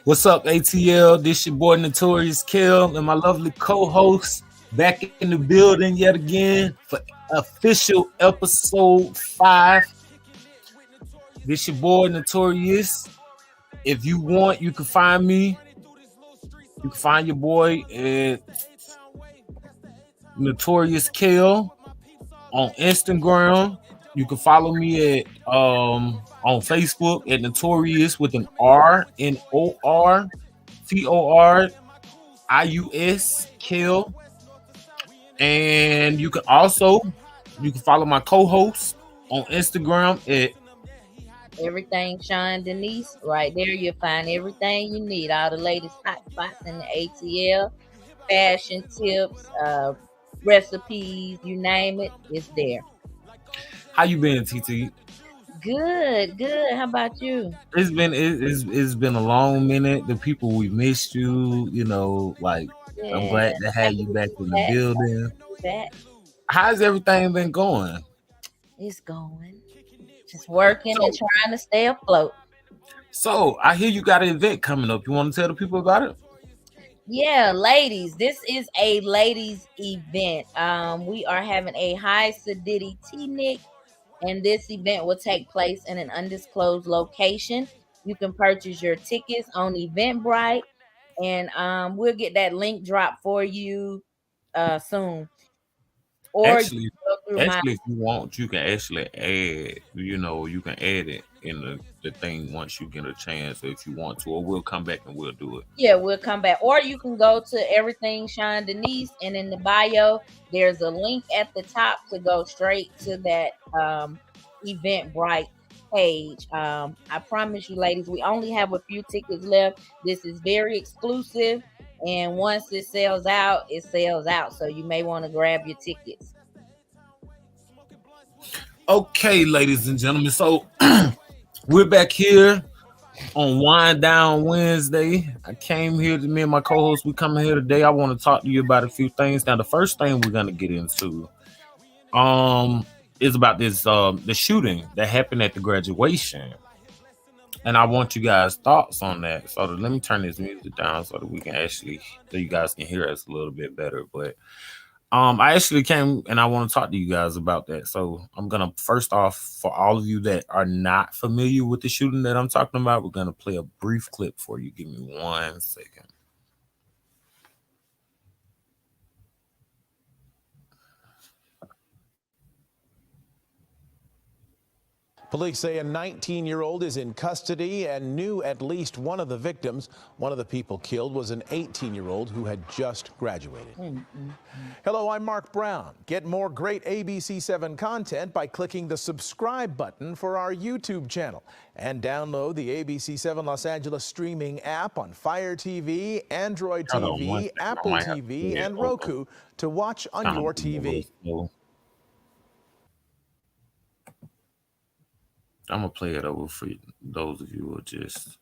What's up, ATL? This your boy Notorious Kill and my lovely co-host back in the building yet again for official episode 5. This your boy Notorious. If you want, you can find me. You can find your boy at Notorious Kill on Instagram. You can follow me at on Facebook at Notorious with an R Notorious Kill. And you can follow my co-host on Instagram at Everything Sean Denise. Right there, you'll find everything you need. All the latest hot spots in the ATL, fashion tips, recipes, you name it, it's there. How you been, TT? Good, good. How about you? It's been a long minute. The people, we missed you. Like I'm Yeah, glad to have happy you to back be in the back. building. Back. How's everything been going? It's going. Just working and So, trying to stay afloat. so I hear you got an event coming up. You want to tell the people about it? Yeah, ladies, this is a ladies event. We are having a high sedity tea, and this event will take place in an undisclosed location. You can purchase your tickets on Eventbrite, and we'll get that link dropped for you soon. Or you Actually, can go through my if you want, you can actually add. You can add it in the thing once you get a chance, if you want to, or we'll come back and we'll do it. yeah, we'll come back. Or you can go to everything Sean Denise, and in the bio, there's a link at the top to go straight to that Eventbrite page. I promise you, ladies, we only have a few tickets left. This is very exclusive, and once it sells out, it sells out. So you may want to grab your tickets. Okay, ladies and gentlemen. So we're back here on Wind Down Wednesday. I came here to me and my co-host. We coming here today. I want to talk to you about a few things. Now, the first thing we're gonna get into is about this the shooting that happened at the graduation. And I want you guys' thoughts on that. Let me turn this music down so that we can actually so you guys can hear us a little bit better. But I actually came and I want to talk to you guys about that. So I'm gonna first off, for all of you that are not familiar with the shooting that I'm talking about, we're gonna play a brief clip for you. Give me 1 second. Police say a 19-year-old is in custody and knew at least one of the victims. One of the people killed was an 18-year-old who had just graduated. Hello, I'm Mark Brown. Get more great ABC7 content by clicking the subscribe button for our YouTube channel. And download the ABC7 Los Angeles streaming app on Fire TV, Android Hold on one TV, second. I Apple might have to TV, play it and over. Roku to watch on Sound your a little TV. slow. I'm gonna play it over for those of you who are just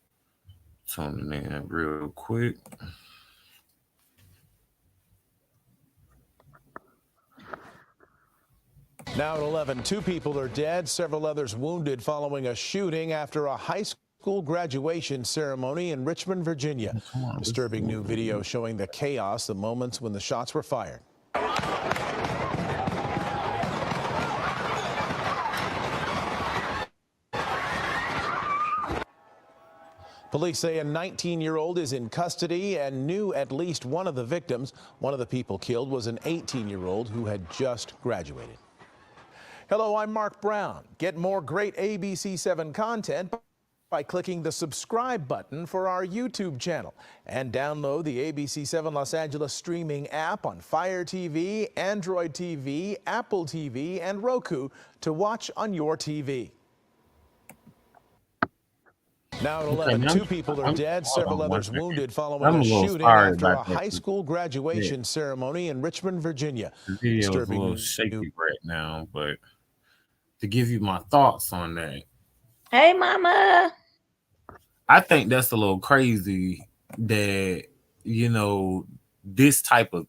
tuning in real quick. Now at 11, 2 people are dead, several others wounded following a shooting after a high school graduation ceremony in Richmond, Virginia. Disturbing new video showing the chaos, the moments when the shots were fired. Police say a 19-year-old is in custody and knew at least one of the victims. One of the people killed was an 18-year-old who had just graduated. Hello, I'm Mark Brown. Get more great ABC7 content by clicking the subscribe button for our YouTube channel. And download the ABC7 Los Angeles streaming app on Fire TV, Android TV, Apple TV, and Roku to watch on your TV. Now at 11, 2 people are dead, several others wounded following a shooting after a high school graduation ceremony in Richmond, Virginia. The video is a little shaky right now, but to give you my thoughts on that, Hey, mama. I think that's a little crazy that this type of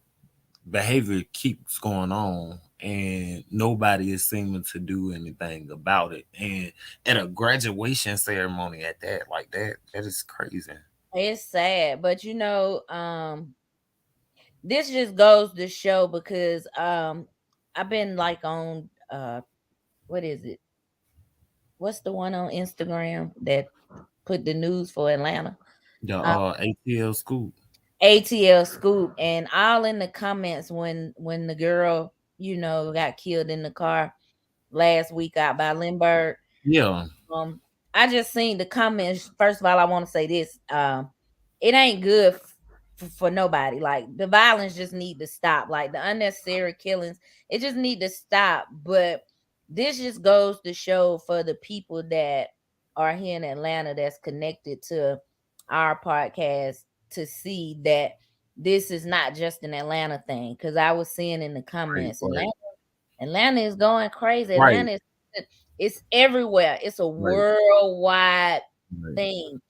behavior keeps going on and nobody is seeming to do anything about it. And at a graduation ceremony at that, like that is crazy. It's sad, but this just goes to show because I've been like on what is it? What's the one on Instagram that put the news for Atlanta? The Uh, ATL school. ATL Scoop, and all in the comments when the girl got killed in the car last week out by Lindbergh. Yeah, Um, I just seen the comments. First of all, I want to say this. It ain't good for nobody. Like the violence just need to stop. Like the unnecessary killings, it just need to stop. But this just goes to show for the people that are here in Atlanta that's connected to our podcast to see that this is not just an Atlanta thing. Because I was seeing in the right, comments, right, Atlanta is going crazy. right, Atlanta is it's everywhere. It's a right, worldwide right. thing.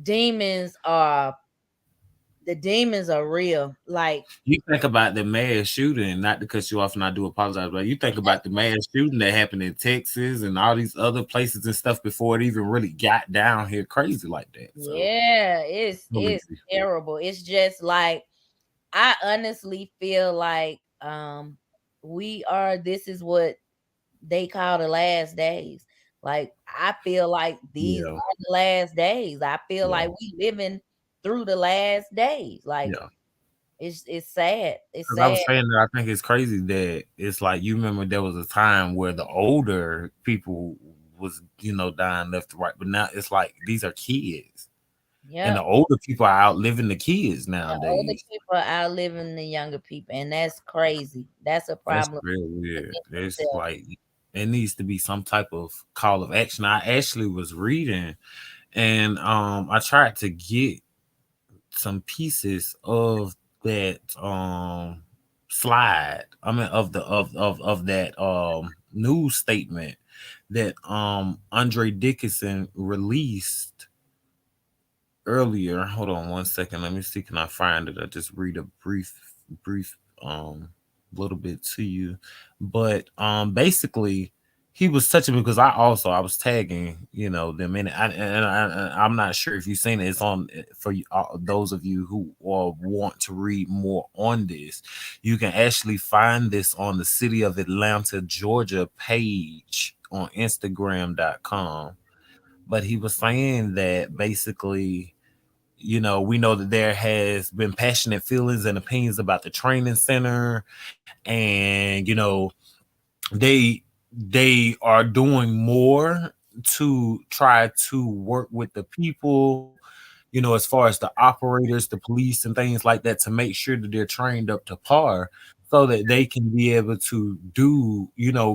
Demons are the demons are real. Like You think about the mass shooting, not to cut you off, and I do apologize, but you think about the mass shooting that happened in Texas and all these other places and stuff before it even really got down here crazy like that. So yeah, totally it's agree. terrible. It's just like I honestly feel like we are this is what they call the last days. Like I feel like these Yeah, are the last days. I feel yeah, like we living through the last days. Like yeah. it's sad. It's Because I sad. was saying that I think it's crazy that it's like you remember there was a time where the older people was dying left to right, but now it's like these are kids, and the Yep. older people are outliving the kids The older nowadays. people are outliving the younger people, and that's crazy. That's a That's problem real in weird. There's itself. like there needs to be some type of call of action. I actually was reading and I tried to get some pieces of that slide. I mean of that news statement that Andre Dickinson released earlier. Hold on one second. Let me see. Can I find it? I just read a brief little bit to you. But basically he was touching because I was tagging, them in it. I'm not sure if you've seen it. It's on for those of you who want to read more on this. You can actually find this on the City of Atlanta, Georgia page on Instagram.com. But he was saying that basically, we know that there has been passionate feelings and opinions about the training center, and they are doing more to try to work with the people, as far as the operators, the police, and things like that, to make sure that they're trained up to par so that they can be able to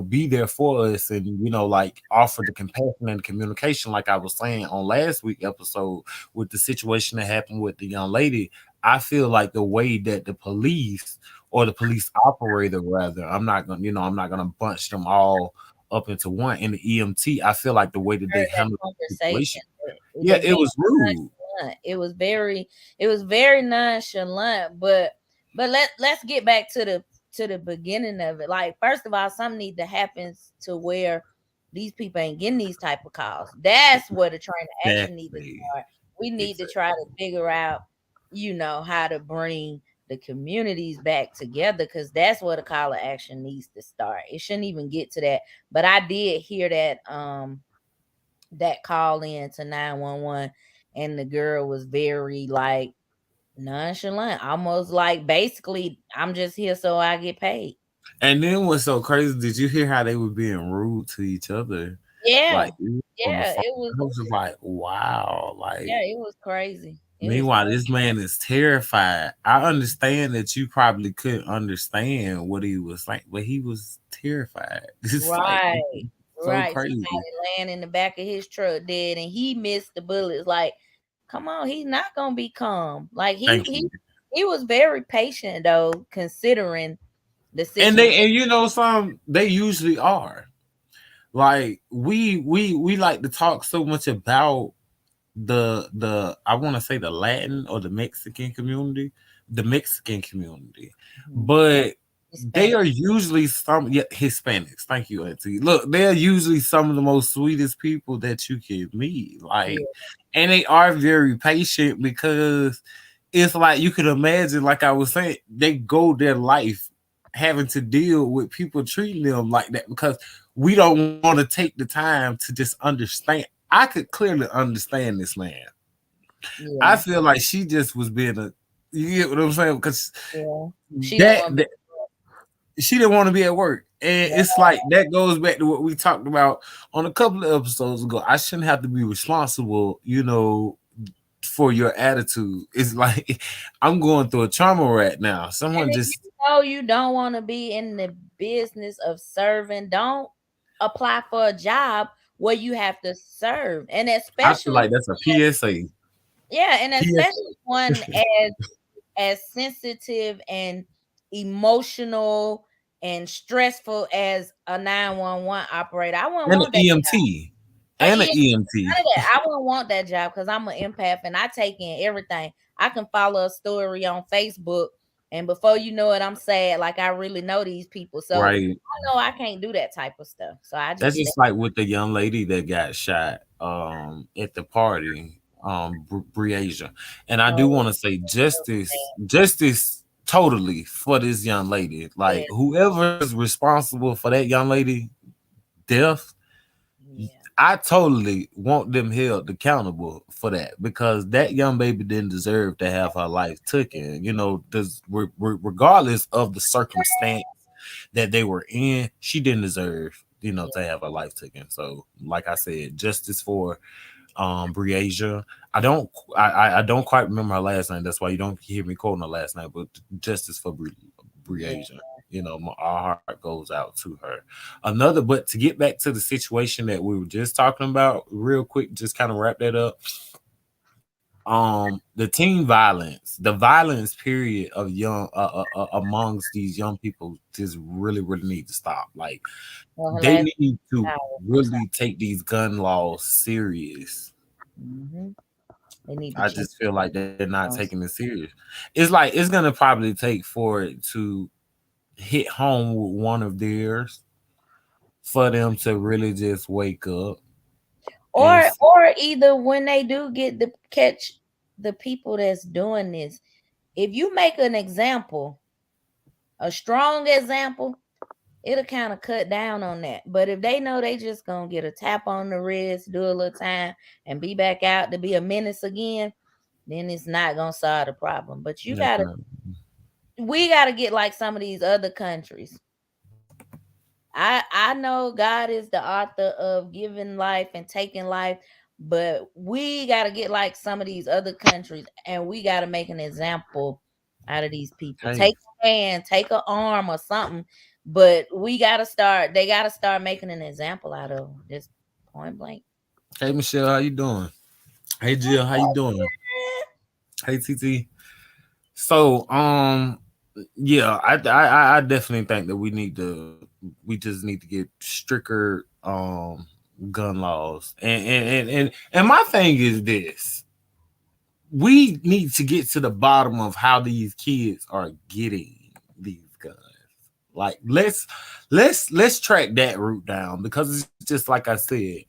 be there for us and, like offer the compassion and communication, like I was saying on last week episode with the situation that happened with the young lady. I feel like the way that the police or the police operator, rather, I'm not gonna bunch them all up into one in the EMT. I feel like the way that they Heard that handled the conversation. situation, yeah, They it very was rude. nonchalant. It was very nonchalant. But let's get back to the beginning of it. Like first of all, something need to happen to where these people ain't getting these type of calls. That's where the train of action need to Exactly. start. We need to try to Exactly. figure out, how to bring the communities back together because that's where the call of action needs to start. It shouldn't even get to that. But I did hear that call in to 911, and the girl was very like nonchalant, almost like basically I'm just here so I get paid. And then what's so crazy? Did you hear how they were being rude to each other? Yeah. Like even on the Yeah, phone, it was I was just like, wow. yeah, Like, it was crazy. It was meanwhile, crazy. this man is terrified. I understand that you probably couldn't understand what he was saying, but he was terrified. It's like Right. so Right. crazy. Somebody laying in the back of his truck dead and he missed the bullets. Like, come on, he's not gonna be calm. Like he Thank he you. he was very patient though, considering the And situation. some they usually are. Like we like to talk so much about the I want to say the Latin or the Mexican community, but they Hispanic. are usually some, yeah, Hispanics. Thank you, Auntie. Look, they're usually some of the most sweetest people that you can meet. Like, Yeah. and they are very patient because it's like you can imagine, like I was saying, they go their life having to deal with people treating them like that because we don't want to take the time to just understand. I could clearly understand this man. I Yeah. feel like she just was being a, you get what I'm saying? Because Yeah. She didn't that, want to that she didn't want to be at work. And be. it's like that goes back to what we talked about on a couple of episodes ago. I shouldn't have to be responsible, for your attitude. It's like I'm going through a trauma right now. And Someone if just you know you don't want to be in the business of serving, don't apply for a job where you have to serve. And I feel especially, like that's a PSA. yeah, and especially one PSA as sensitive and emotional and stressful as a 911 operator. I wouldn't and an want that. EMT. And an Yeah, EMT. none of that. I wouldn't want that job because I'm an empath and I take in everything. I can follow a story on Facebook, and before you know it, I'm sad. Like I really know these people, so Right. I know I can't do that type of stuff. So I That's just stay. just like with the young lady that got shot at the party, Breasia. And I do Oh, want to say justice totally for this young lady. yeah, Like whoever's responsible for that young lady death, yeah, I totally want them held accountable for that because that young baby didn't deserve to have her life taken. Regardless of the circumstance that they were in, she didn't deserve, yeah. to have her life taken. So, like I said, justice for Breasia. I don't quite remember her last name. That's why you don't hear me quoting her last name. But justice for Yeah. Breasia. Our heart goes out to her. But to get back to the situation that we were just talking about, real quick, just kind of wrap that up. The teen violence, the violence period of young amongst these young people just really need to stop. Like Well, her they last need to hour. I'm sorry. really take these gun laws serious. Hmm. They need to I change just feel like they're not taking those. it serious. It's like it's gonna probably take for it to hit home with one of theirs for them to really just wake up and Or either when they do get the catch the people that's doing this, if you make an example, a strong example, it'll kind of cut down on that. But if they know they just gonna get a tap on the wrist, do a little time, and be back out to be a menace again, then it's not gonna solve the problem. But that's not we gotta get like some of these other countries. I know God is the author of giving life and taking life, but we got to get like some of these other countries and we got to make an example out of these people. hey Take a hand, take an arm or something, but we got to start they got to start making an example out of 'em, just point blank. hey Michelle, how you doing? Hey Jill, how you doing? Hey TT. So yeah, I definitely think that we just need to get stricter gun laws. And my thing is this. We need to get to the bottom of how these kids are getting these guns. Like let's track that route down because it's just like I said,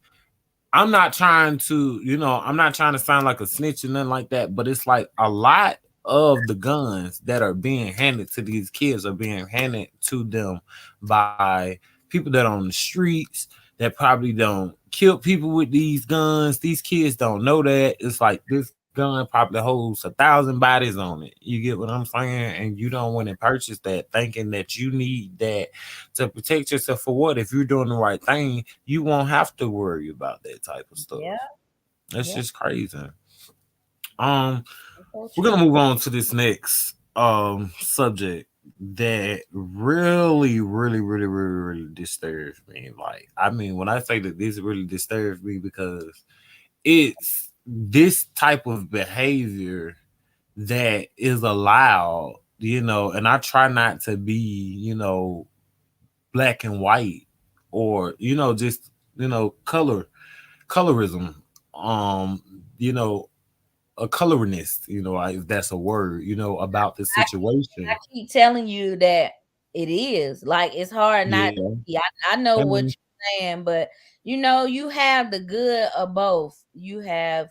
I'm not trying to sound like a snitch or nothing like that, but it's like a lot of the guns that are being handed to these kids are being handed to them by people that are on the streets that probably don't kill people with these guns. These kids don't know that. It's like this gun probably holds 1,000 bodies on it. You get what I'm saying? And you don't want to purchase that thinking that you need that to protect yourself for what? If you're doing the right thing, you won't have to worry about that type of stuff. Yeah, That's yeah, just crazy. Um, that's so we're gonna true. move on to this next subject that really disturbs me. Like, I mean, when I say that this really disturbs me because it's this type of behavior that is allowed, and I try not to be, black and white or just colorism, um you know a colorist, if that's a word, about the I situation. keep telling you that. It is like it's hard not. Yeah. Yeah, I know I what mean, you're saying, but you have the good of both. You have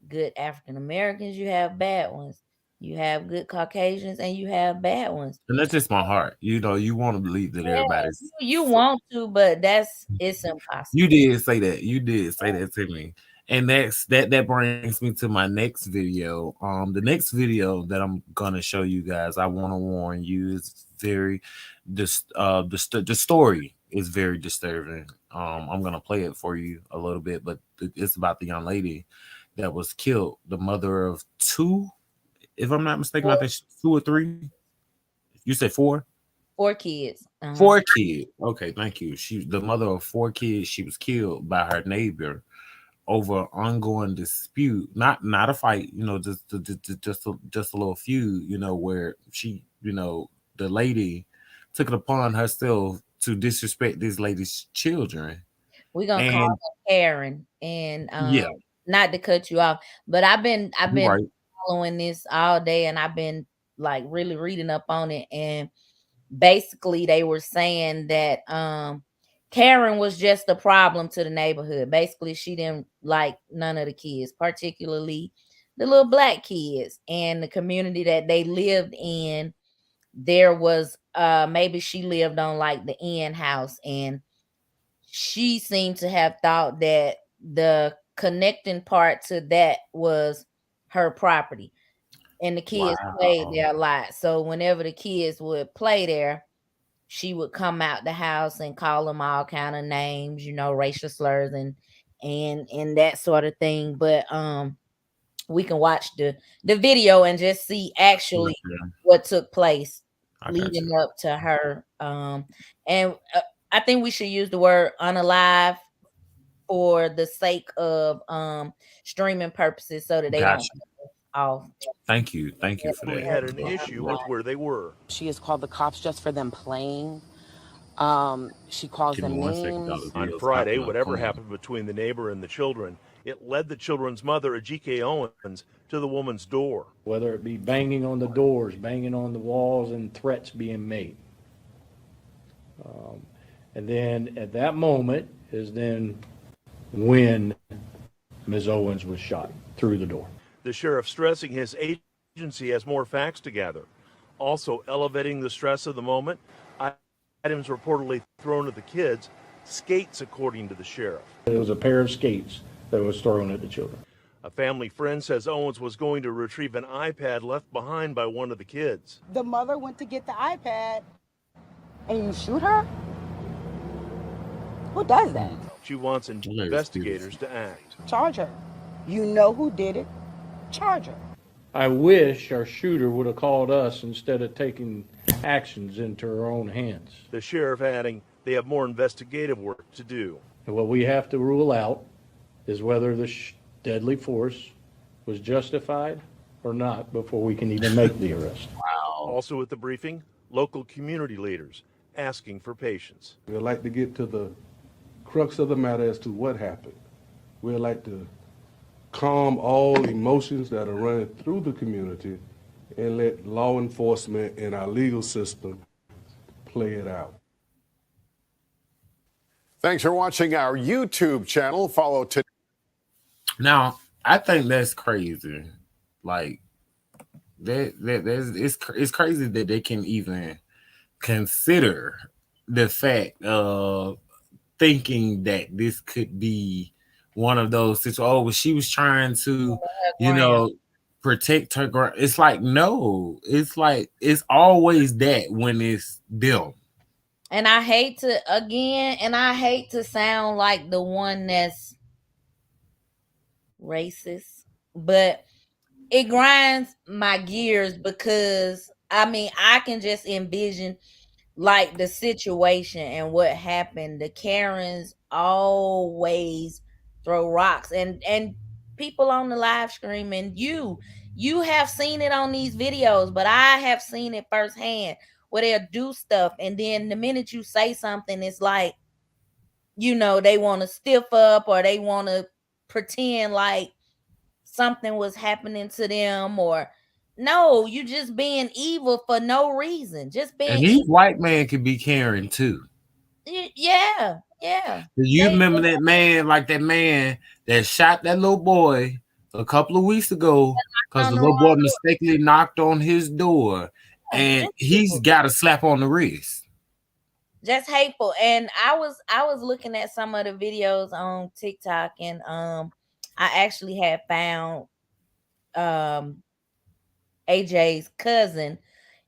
good African Americans, you have bad ones. You have good Caucasians, and you have bad ones. and that's just my heart. You want to believe that Yeah, everybody's. you want to, but it's You impossible. did say that. You did say that to me. And that brings me to my next video. The next video that I'm gonna show you guys, I want to warn you, is very the story is very disturbing. I'm gonna play it for you a little bit, but it's about the young lady that was killed, the mother of two, if I'm not mistaken, I Four, think two or three. You said four? four kids. Four kids. Okay, thank you. She, the mother of four kids, she was killed by her neighbor over ongoing dispute, not a fight, just a little feud, where she, the lady took it upon herself to disrespect this lady's children. We're gonna call And her Karen, and yeah, not to cut you off, but I've you're been right. following this all day, and I've been like really reading up on it, and basically they were saying that Karen was just a problem to the neighborhood. Basically, she didn't like none of the kids, particularly the little black kids, and the community that they lived in. There was maybe she lived on like the end house, and she seemed to have thought that the connecting part to that was her property, and the kids played Wow. there a lot. So whenever the kids would play there, she would come out the house and call them all kind of names, racial slurs and that sort of thing. But we can watch the video and just see actually Okay, what took place I got leading you. up to her. And I think we should use the word unalive for the sake of streaming purposes so that they Got don't you. off. Thank you for Family that. had an issue with where they were. She has called the cops just for them playing. She calls Give me them 1 second, y'all. The names. On video's Friday, popping up. whatever Hold on. happened between the neighbor and the children, it led the children's mother, Ajike Owens, to the woman's door. Whether it be banging on the doors, banging on the walls, and threats being made. And then at that moment is then when Ms. Owens was shot through the door. The sheriff stressing his agency has more facts to gather. Also elevating the stress of the moment, items reportedly thrown at the kids, skates according to the sheriff. It was a pair of skates that was thrown at the children. A family friend says Owens was going to retrieve an iPad left behind by one of the kids. The mother went to get the iPad and you shoot her? Who does that? She wants investigators to act. Charge her. You know who did it. Charge her. I wish our shooter would have called us instead of taking actions into her own hands. The sheriff adding they have more investigative work to do. And what we have to rule out is whether the deadly force was justified or not before we can even make the arrest. Wow. Also at the briefing, local community leaders asking for patience. We'd like to get to the crux of the matter as to what happened. We'd like to calm all emotions that are running through the community and let law enforcement and our legal system play it out. Thanks for watching our YouTube channel. Follow today. Now, I think that's crazy. Like it's crazy that they can even consider the fact of thinking that this could be one of those situations. Oh, well, she was trying to, protect her ground. It's like, no, it's like it's always that when it's them. And I hate to sound like the one that's racist, but it grinds my gears because I can just envision like the situation and what happened. The Karens always throw rocks, and people on the live stream, and you have seen it on these videos, but I have seen it firsthand where they'll do stuff, and then the minute you say something, it's like they want to stiff up, or they want to pretend like something was happening to them, or No, you just being evil for no reason. Just being And these evil. white men can be caring too. Yeah, yeah. Do you remember that man, like that man that shot that little boy a couple of weeks ago because On the the little boy wrong mistakenly knocked on his door door. and Just he's evil. got a slap on the wrist? Just hateful. And I was looking at some of the videos on TikTok, and I actually had found um AJ's cousin,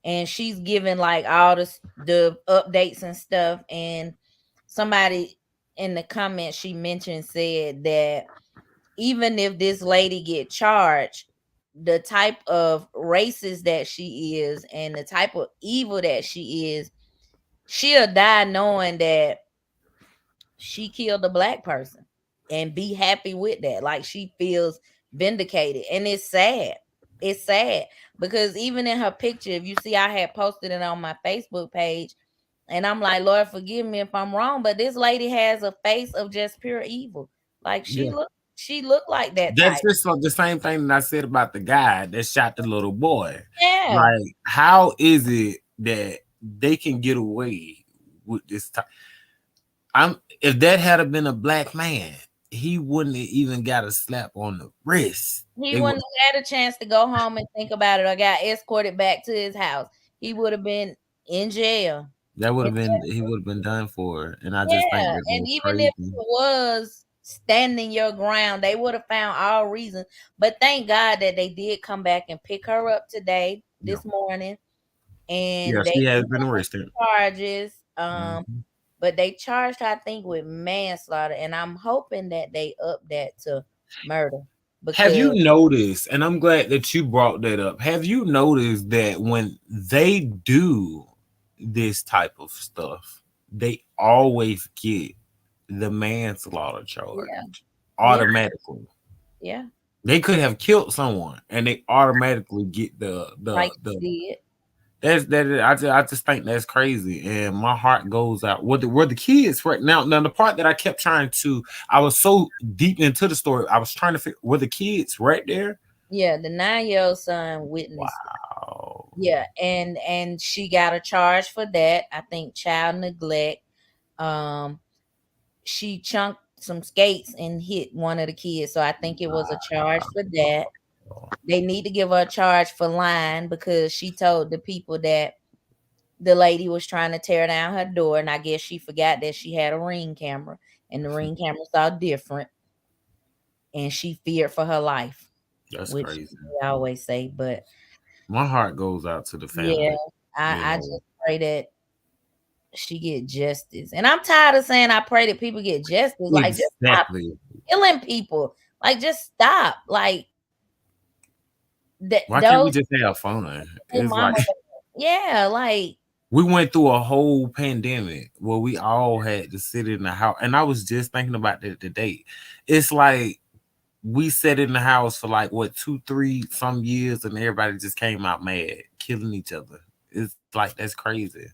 and she's giving like all the updates and stuff. And somebody in the comments she mentioned said that even if this lady get charged, the type of racist that she is and the type of evil that she is, she'll die knowing that she killed a black person and be happy with that. Like she feels vindicated. And it's sad. It's sad because even in her picture, if you see, I had posted it on my Facebook page, and I'm like, Lord, forgive me if I'm wrong, but this lady has a face of just pure evil. Like Yeah. she looked like that That's type. just the same thing that I said about the guy that shot the little boy. Yeah. Like, how is it that they can get away with this type? If that had been a black man, he wouldn't have even got a slap on the wrist. He They wouldn't would have had a chance to go home and think about it or got escorted back to his house. He would have been in jail. that would have been he would have been done for. And I just think Yeah, that and that's even if crazy. it was standing your ground, they would have found all reason. But thank God that they did come back and pick her up today, Yeah. this morning, Yeah, and they she has put been her arrested. on charges. Mhm. But they charged her, I think, with manslaughter, and I'm hoping that they up that to murder Have because you noticed, and I'm glad that you brought that up, have you noticed that when they do this type of stuff, they always get the manslaughter yeah, charge yeah, automatically? yeah, They could have killed someone and they automatically get like the you did. I just think that's crazy, and my heart goes out. Were the kids right now? Now the part that I kept trying to, I was so deep into the story, I was trying to figure were the kids right there. Yeah, the 9-year-old son witnessed. Wow, Yeah, and she got a charge for that. I think child neglect. Um, she chunked some skates and hit one of the kids, so I think it was a charge for that. They need to give her a charge for lying because she told the people that the lady was trying to tear down her door, and I guess she forgot that she had a ring camera, and the ring camera saw different, and she feared for her life, that's which crazy. we always say. But My heart goes out to the yeah, family. You I know just pray that she get justice. And I'm tired of saying I pray that people get justice. Like just stop exactly. killing people. Like just stop. Like that Why can't we those just have fun? hey It's like mama. Yeah, like we went through a whole pandemic where we all had to sit in the house, and I was just thinking about that today. It's like we sat in the house for like what 2, 3 some years, and everybody just came out mad, killing each other. It's like that's crazy.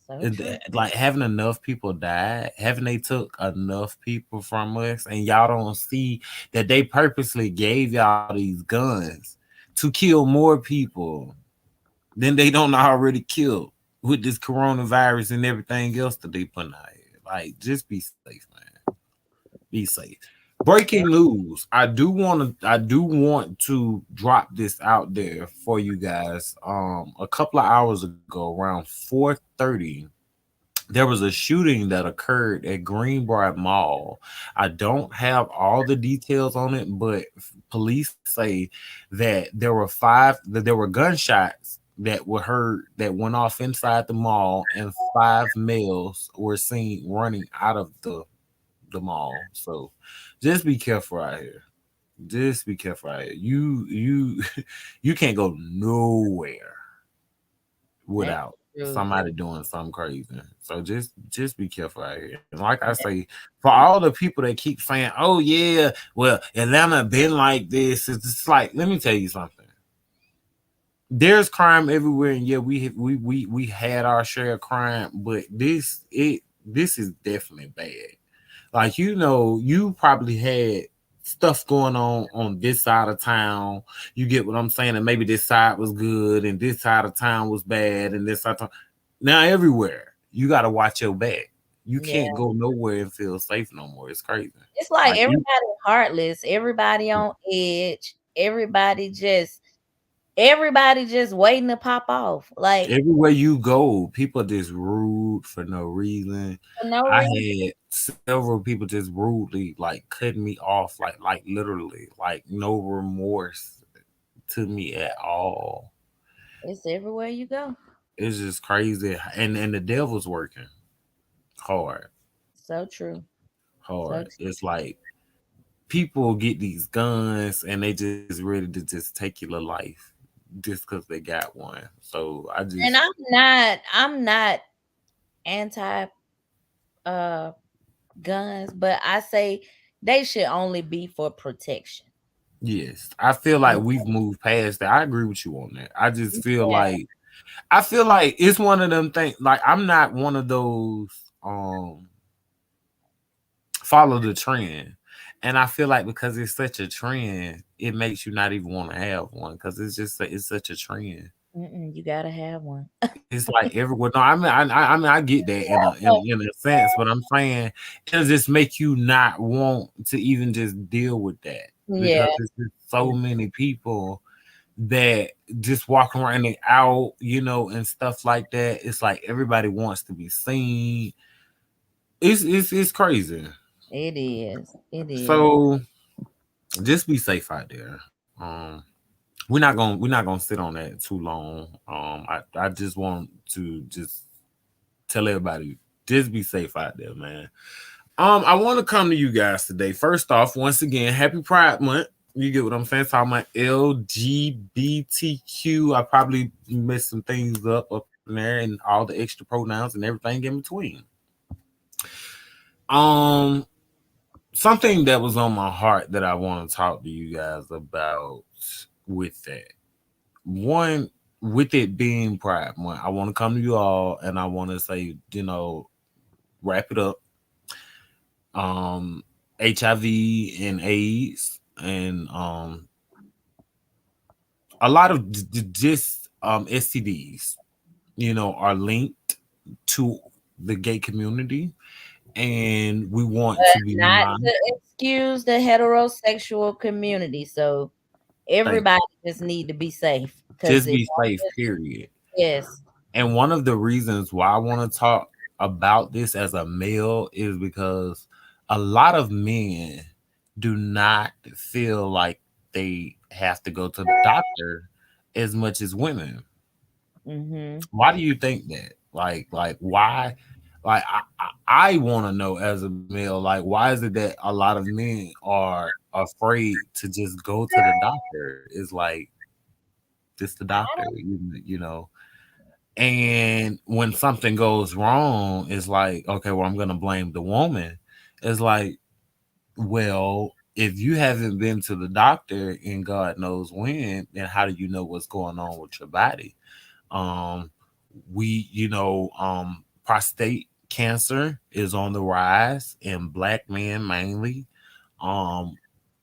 so true. Like having enough people died, having they took enough people from us, and y'all don't see that they purposely gave y'all these guns to kill more people than they don't already kill with this coronavirus and everything else that they put out here. Like, just be safe, man. Be safe. Breaking news. I do want to drop this out there for you guys. A couple of hours ago, around 4:30, there was a shooting that occurred at Greenbrier Mall. I don't have all the details on it, but police say that there were gunshots that were heard that went off inside the mall, and 5 males were seen running out of the mall. So just be careful out here. Just be careful out here. You you can't go nowhere That's without true. somebody doing something crazy. So just be careful out here. And like I say, for all the people that keep saying, "Oh yeah, well Atlanta been like this," it's just like, let me tell you something. There's crime everywhere, and yeah, we had our share of crime, but this is definitely bad. Like you probably had stuff going on this side of town. You get what I'm saying? And maybe this side was good and this side of town was bad and this side of town. Now everywhere you got to watch your back. You Yeah. can't go nowhere and feel safe no more. It's crazy. It's like Like everybody heartless, everybody on edge, everybody just waiting to pop off. Like everywhere you go, people just rude for no reason. for no I reason. had several people just rudely like cutting me off, like literally, like no remorse to me at all. It's everywhere you go. It's just crazy, and the devil's working hard, So true. So hard. true. It's like people get these guns and they just ready to just take your life just because they got one. So I just And I'm not anti uh guns, but I say they should only be for protection. yes, I feel like Yeah. we've moved past that. I agree with you on that. I feel like it's one of them things. Like I'm not one of those follow the trend. And I feel like because it's such a trend, it makes you not even want to have one because it's such a trend. You gotta have one. It's like everywhere. No, I mean, I get that in a sense, but I'm saying it'll just make you not want to even just deal with that Yeah. because there's just so many people that just walk around and out, and stuff like that. It's like everybody wants to be seen. It's crazy. It is. It is. So just be safe out there. We're not gonna sit on that too long. I just want to just tell everybody just be safe out there, man. I want to come to you guys today. First off, once again, happy Pride Month. You get what I'm saying? Talking about LGBTQ. I probably messed some things up in there and all the extra pronouns and everything in between. Um, Something that was on my heart that I want to talk to you guys about with that. One, with it being Pride Month, I want to come to you all and I want to say, wrap it up. HIV and AIDS and a lot of just STDs, are linked to the gay community, and we want to be Not mindful. to excuse the heterosexual community. So Thank everybody just need to be safe because Just it be safe, period. yes. And one of the reasons why I want to talk about this as a male is because a lot of men do not feel like they have to go to the doctor as much as women. Mm-hmm. Why do you think that? Like why? Like I want to know as a male, like why is it that a lot of men are afraid to just go to the doctor? It's like just the doctor, you know. And when something goes wrong, it's like, okay, well, I'm gonna blame the woman. It's like, well, if you haven't been to the doctor in God knows when, then how do you know what's going on with your body? Um, prostate cancer is on the rise in black men mainly. Um,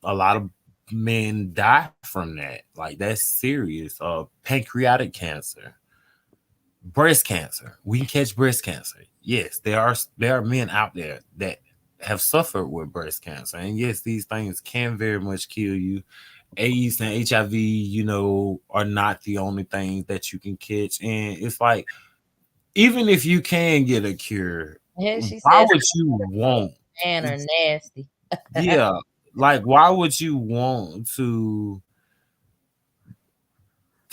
a lot of men die from that. Like that's serious. Pancreatic cancer, breast cancer. We can catch breast cancer. Yes, there are men out there that have suffered with breast cancer, and yes, these things can very much kill you. AIDS and HIV, are not the only things that you can catch, and it's like even if you can get a cure, Yeah, she why says would you want? man are nasty. Yeah, like why would you want to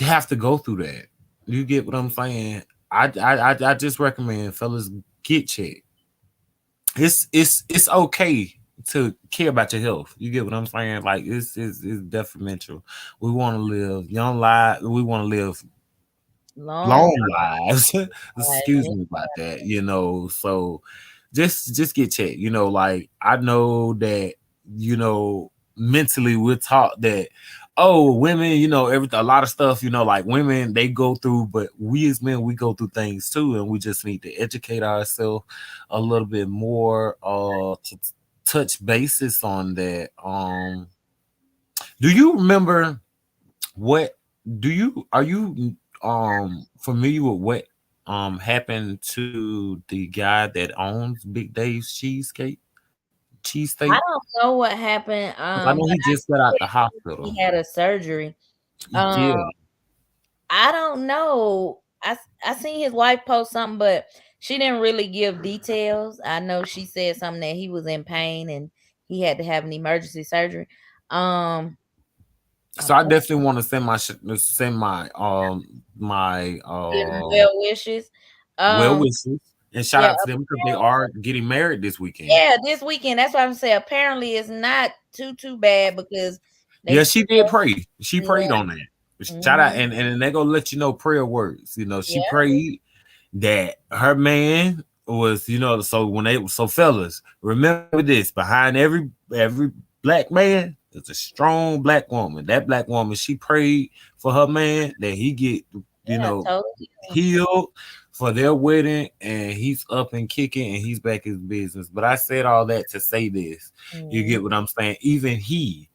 have to go through that? You get what I'm saying? I just recommend fellas get checked. It's okay to care about your health. You get what I'm saying? Like it's detrimental. We want to live young lives. We want to live Long long lives. Excuse life. me about that. So just get checked. Like I know that mentally we're taught that women, everything, a lot of stuff, like women they go through, but we as men we go through things too, and we just need to educate ourselves a little bit more touch basis on that. Do you remember what? Do you are you familiar with what happened to the guy that owns Big Dave's cheesesteak? I don't know what happened, 'Cause I know but he I just got out the he hospital. had a surgery. Um, Yeah. I don't know. I seen his wife post something, but she didn't really give details. I know she said something that he was in pain and he had to have an emergency surgery. Um, So I definitely want to send my give him well wishes. well Um, wishes and shout yeah, out to them because they are getting married this weekend. yeah, this weekend. That's what I'm saying. Apparently, it's not too bad because they Yeah, still, she did pray. She prayed yeah, on that. Shout out hmm, and they gonna let you know prayer words. She yeah, prayed that her man was, so when they so fellas, remember this, behind every black man, there's a strong black woman. That black woman, she prayed for her man that he get, you yeah, know, totally. healed for their wedding, and he's up and kicking and he's back in business. But I said all that to say this. You Mhm. get what I'm saying? Even he,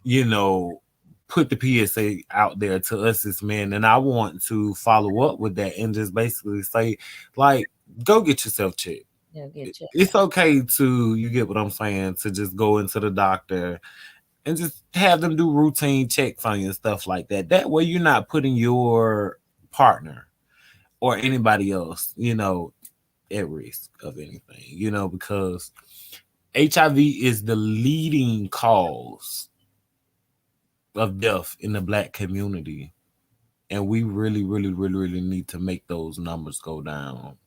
you know, put the PSA out there to us as men. And I want to follow up with that and just basically say, like, go get yourself checked. Yeah, get you. It's okay to, you get what I'm saying, to just go into the doctor and just have them do routine checks on you and stuff like that. That way you're not putting your partner or anybody else, at risk of anything, because HIV is the leading cause of death in the black community. And we really, really, really, really need to make those numbers go down.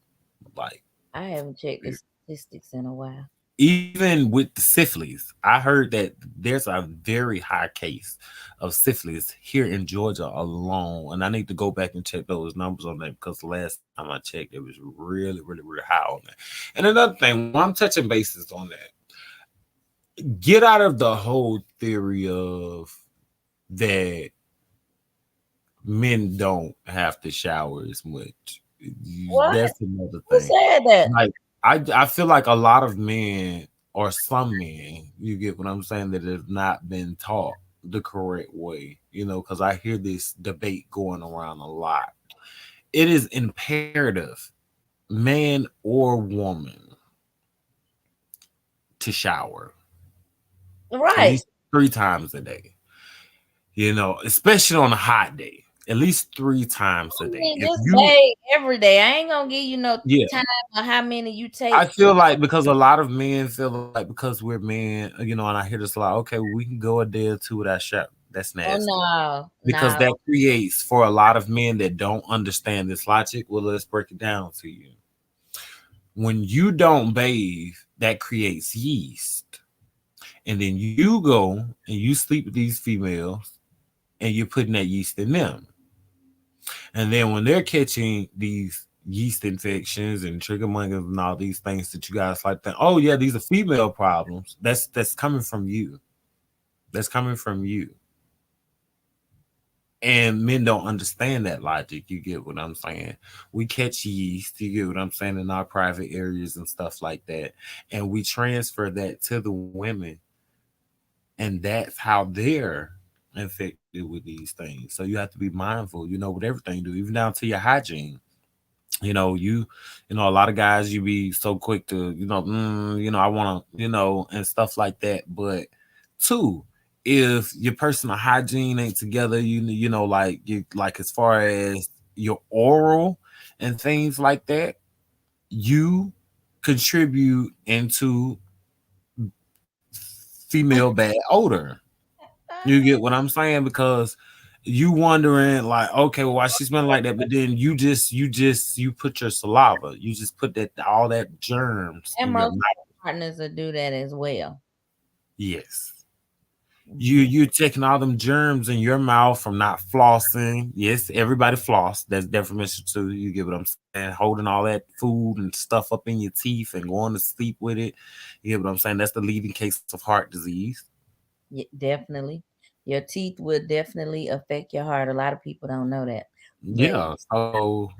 Like, I haven't checked the statistics in a while. even with the syphilis, I heard that there's a very high case of syphilis here in Georgia alone. And I need to go back and check those numbers on that because the last time I checked, it was really, really, really high on that. And another thing, when I'm touching bases on that, get out of the whole theory of that men don't have to shower as much. What? That's another Who thing. said that? Like I feel like a lot of men or some men, you get what I'm saying, that have not been taught the correct way, because I hear this debate going around a lot. It is imperative, man or woman, to shower at Right. least 3 times a day, especially on a hot day, at least 3 times a I day. mean, If just you, bathe every day. I ain't gonna give you no yeah, time or how many you I take. feel like because a lot of men feel like because we're men, and I hear this a lot. Okay, we can go a day or two without shower. That's Oh nasty no, because no. that creates for a lot of men that don't understand this logic. Well, let's break it down to you. When you don't bathe, that creates yeast, and then you go and you sleep with these females, and you're putting that yeast in them. And then when they're catching these yeast infections and trichomoniasis and all these things that you guys like that, oh yeah, these are female problems. That's coming from you. That's coming from you. And men don't understand that logic. You get what I'm saying? We catch yeast, you get what I'm saying, in our private areas and stuff like that. And we transfer that to the women. And that's how they're infected with these things. So you have to be mindful, with everything you do, even down to your hygiene. A lot of guys, you be so quick to, I want to, and stuff like that. But two, if your personal hygiene ain't together, like you, like as far as your oral and things like that, you contribute into female bad odor. You get what I'm saying? Because you wondering like, okay, well, why she smelling like that? But then you put your saliva, you just put that all that germs And in your most mouth. partners will do that as well. Yes. You Mhm. you taking all them germs in your mouth from not flossing. Yes, everybody floss. That's definition too. You get what I'm saying? Holding all that food and stuff up in your teeth and going to sleep with it. You get what I'm saying? That's the leading case of heart disease. Yeah, definitely. Your teeth will definitely affect your heart. A lot of people don't know that. But Yeah. So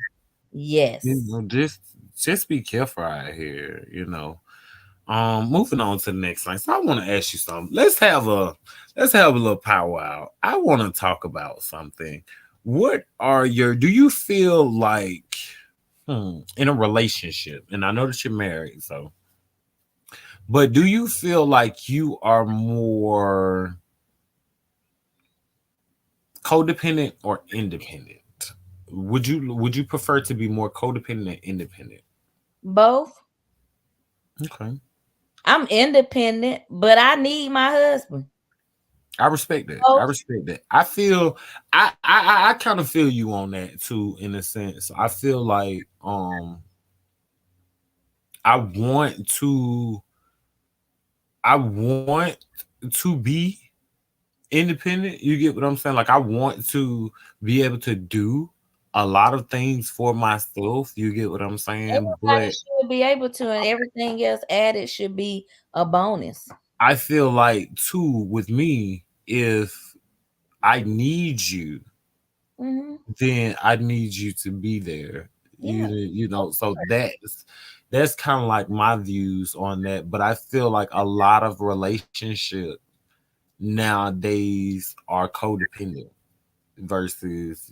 yes. just be careful out here, Moving on to the next thing. So I want to ask you something. Let's have a little power out. I want to talk about something. Do you feel like in a relationship, and I know that you're married, so but do you feel like you are more codependent or independent? Would you prefer to be more codependent or independent? Both. Okay. I'm independent, but I need my husband. I respect that. I Both. respect that. I feel I kind of feel you on that too, in a sense. I feel like I want to I want to be independent. You get what I'm saying? Like I want to be able to do a lot of things for myself. You get what I'm saying? Everybody But should be able to, and everything else added should be a bonus. I feel like too with me, if I need you, Hmm. then I need you to be there. Yeah. So that's kind of like my views on that. But I feel like a lot of relationships nowadays are codependent versus,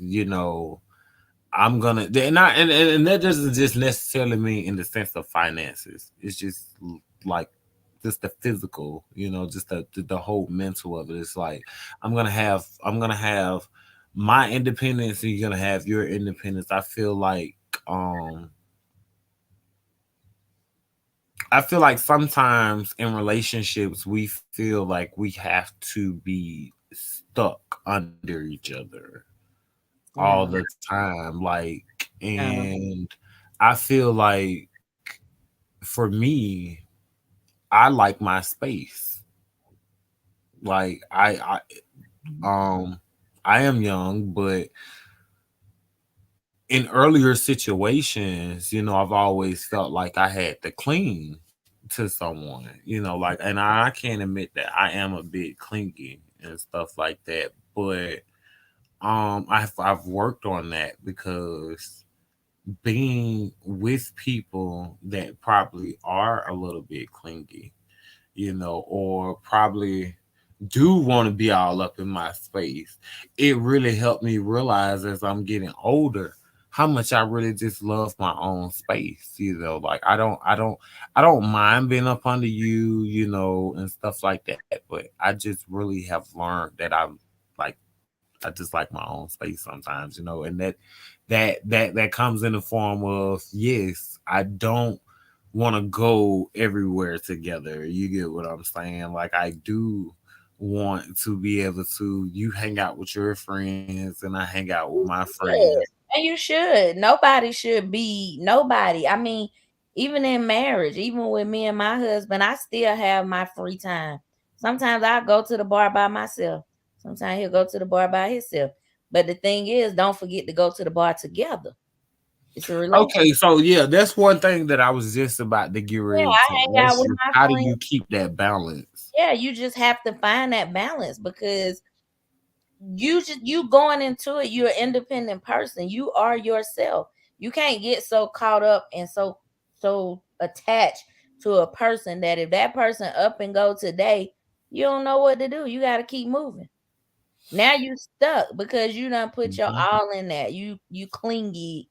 I'm gonna and that doesn't just necessarily mean in the sense of finances. It's just like just the physical, just the whole mental of it. It's like I'm gonna have my independence and you're gonna have your independence. Um I feel like sometimes in relationships we feel like we have to be stuck under each other all No, the time. Like, no. and I feel like for me, I like my space. Like um I am young, but in earlier situations, I've always felt like I had to cling to someone, like, and I can't admit that I am a bit clingy and stuff like that, but I've worked on that because being with people that probably are a little bit clingy, or probably do want to be all up in my space, it really helped me realize as I'm getting older how much I really just love my own space. Like I don't mind being up under you, and stuff like that. But I just really have learned that like I just like my own space sometimes, and that comes in the form of, yes, I don't want to go everywhere together. You get what I'm saying? Like I do want to be able to you hang out with your friends and I hang out with my Should. friends. And you should. Nobody should be nobody. I mean, even in marriage, even with me and my husband, I still have my free time. Sometimes I go to the bar by myself. Sometimes he'll go to the bar by himself. But the thing is, don't forget to go to the bar together. It's a relationship. Okay, so yeah, that's one thing that I was just about to get Yeah, ready I to hang out ask with you. my How do friends. you keep that balance? Yeah, you just have to find that balance because you going into it, you're an independent person. You are yourself. You can't get so caught up and so attached to a person that if that person up and go today, you don't know what to do. You got to keep moving. Now you stuck because you done put your Mhm. all in that. You clingy,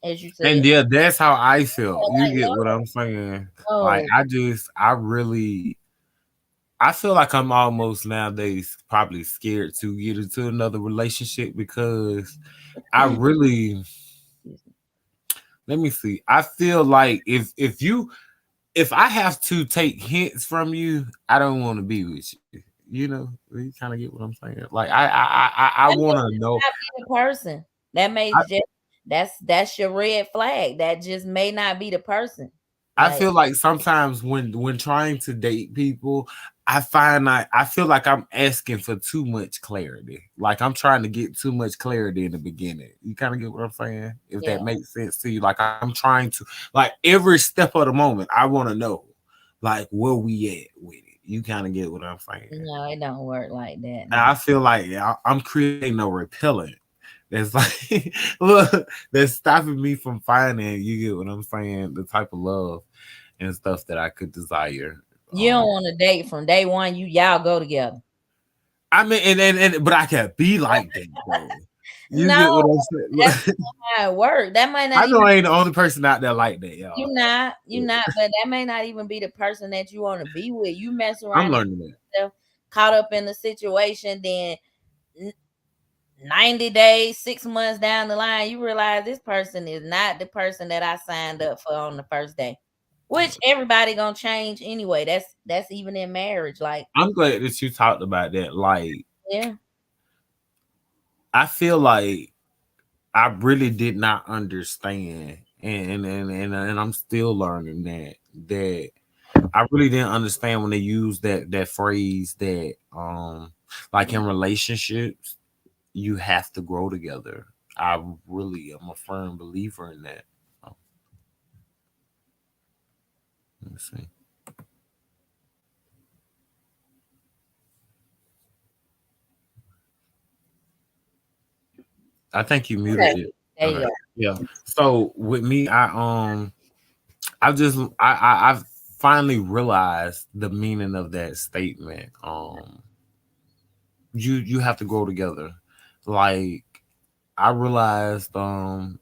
as you said. And yeah, that's how I felt. You Like get what no, I'm saying? Like no. I feel like I'm almost nowadays probably scared to get into another relationship because I really let me see. I feel like if I have to take hints from you, I don't want to be with you. You kind of get what I'm saying. Like I That may want to just know. not be the person. That may just that's your red flag. That just may not be the person. I Like feel like sometimes when trying to date people, I feel like I'm asking for too much clarity. Like I'm trying to get too much clarity in the beginning. You kind of get what I'm saying? If yeah, that makes sense to you. Like I'm trying to like every step of the moment, I want to know like where we at with it. You kind of get what I'm saying. no, it don't work like that. And No. I feel like I'm creating a repellent that's like look that's stopping me from finding, you get what I'm saying, the type of love. and stuff that I could desire. You don't want to date from day one. Y'all go together. I mean, but I can't be like that though. You No, get what I'm that's saying? not how it works. That might not I know even I ain't the only person out there like that, you y'all. not you Yeah. not, but that may not even be the person that you want to be with. You mess I'm around and learning that. get yourself caught up in the situation, then 90 days, 6 months down the line, you realize this person is not the person that I signed up for on the first day. Which everybody gonna change anyway. That's even in marriage. Like, I'm glad that you talked about that. Like, yeah. I feel like I really did not understand, and I'm still learning that I really didn't understand when they use that phrase that like in relationships you have to grow together. I really am a firm believer in that. Oh, let me see. I think you muted Okay. it. There you Okay. go. Yeah. So with me, I just I've finally realized the meaning of that statement. You have to grow together. Like I realized I've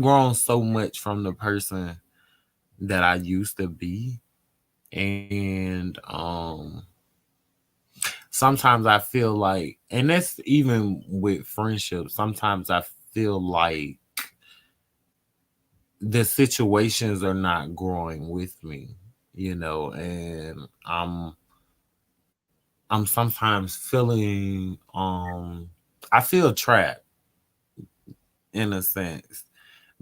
grown so much from the person that I used to be. And sometimes I feel like, and that's even with friendships, sometimes I feel like the situations are not growing with me, and I'm sometimes feeling I feel trapped in a sense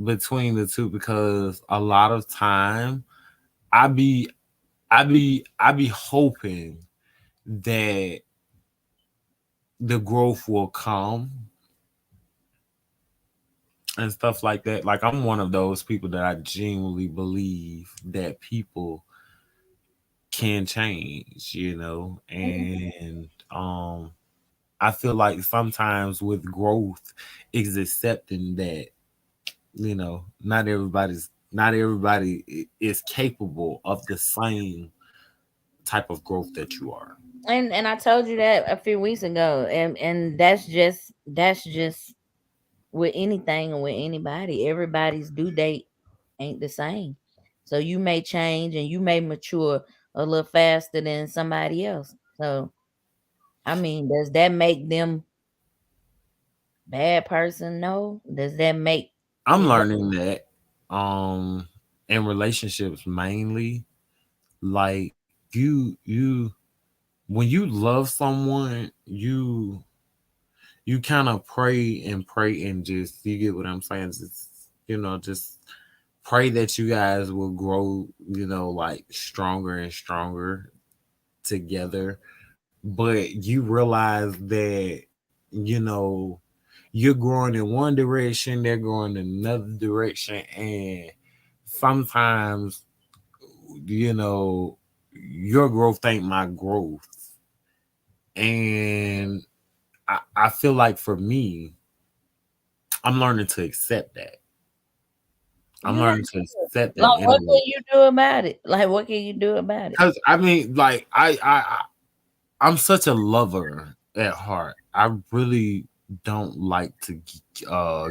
between the two because a lot of time I be I be hoping that the growth will come and stuff like that. Like I'm one of those people that I genuinely believe that people can change, and I feel like sometimes with growth is accepting that, not everybody is capable of the same type of growth that you are. And I told you that a few weeks ago. And that's just with anything and with anybody. Everybody's due date ain't the same. So you may change and you may mature a little faster than somebody else. So I mean, does that make them bad person? No. Does that make I'm is that learning that in relationships mainly, like you when you love someone, you kind of pray and just, you get what I'm saying, just pray that you guys will grow, like stronger and stronger together. But you realize that, you're growing in one direction, they're going in another direction, and sometimes, you know, your growth ain't my growth. And I feel like for me, I'm learning to accept that. I'm you have learning to to. accept that Like, in a what can way. you do about it? Like, what can you do about it? Because I mean, like I'm such a lover at heart. I really don't like to